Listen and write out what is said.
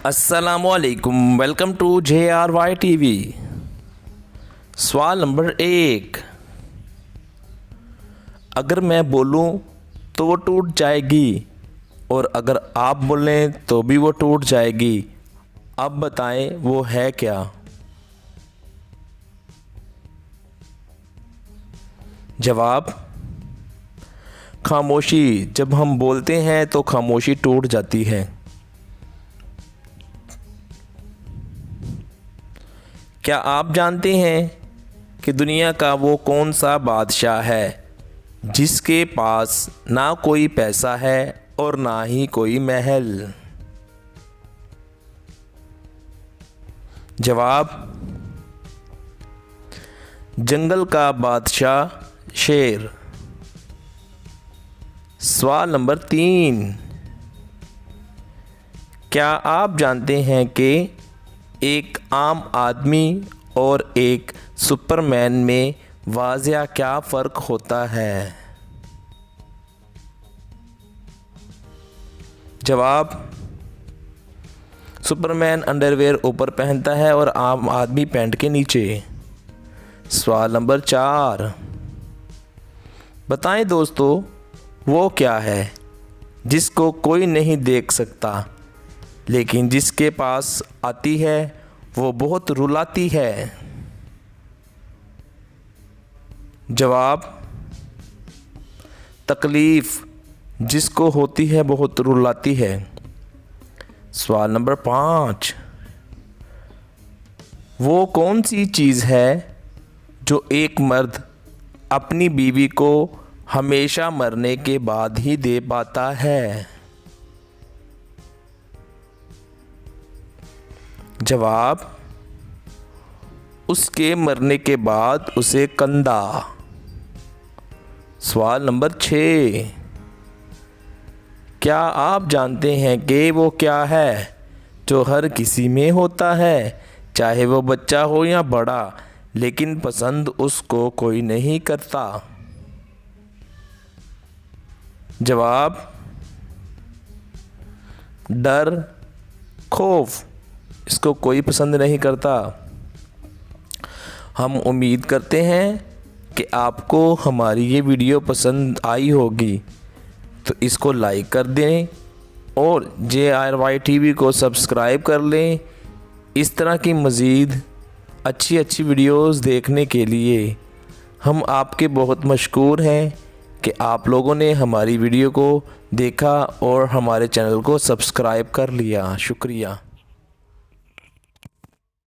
अस्सलामुअलैकुम, welcome to JRY TV। सवाल number 1, अगर मैं बोलूं तो वो टूट जाएगी और अगर आप बोलें तो भी वो टूट जाएगी। अब बताएं वो है क्या। जवाब, खामोशी। जब हम बोलते हैं तो खामोशी टूट जाती है। क्या आप जानते हैं कि दुनिया का वो कौन सा बादशाह है जिसके पास ना कोई पैसा है और ना ही कोई महल। जवाब, जंगल का बादशाह शेर। सवाल नंबर 3, क्या आप जानते हैं कि एक आम आदमी और एक सुपरमैन में वाज़िया क्या फ़र्क होता है। जवाब, सुपरमैन अंडरवेयर ऊपर पहनता है और आम आदमी पैंट के नीचे। सवाल नंबर 4, बताएं दोस्तों वो क्या है जिसको कोई नहीं देख सकता लेकिन जिसके पास आती है वो बहुत रुलाती है। जवाब, तकलीफ़ जिसको होती है बहुत रुलाती है। सवाल नंबर 5, वो कौन सी चीज़ है जो एक मर्द अपनी बीवी को हमेशा मरने के बाद ही दे पाता है। जवाब, उसके मरने के बाद उसे कंधा। सवाल नंबर 6, क्या आप जानते हैं कि वो क्या है जो हर किसी में होता है, चाहे वो बच्चा हो या बड़ा, लेकिन पसंद उसको कोई नहीं करता। जवाब, डर, खौफ, इसको कोई पसंद नहीं करता। हम उम्मीद करते हैं कि आपको हमारी ये वीडियो पसंद आई होगी, तो इसको लाइक कर दें और JRY TV को सब्सक्राइब कर लें। इस तरह की मज़ीद अच्छी वीडियोस देखने के लिए हम आपके बहुत मशकूर हैं कि आप लोगों ने हमारी वीडियो को देखा और हमारे चैनल को सब्सक्राइब कर लिया। शुक्रिया।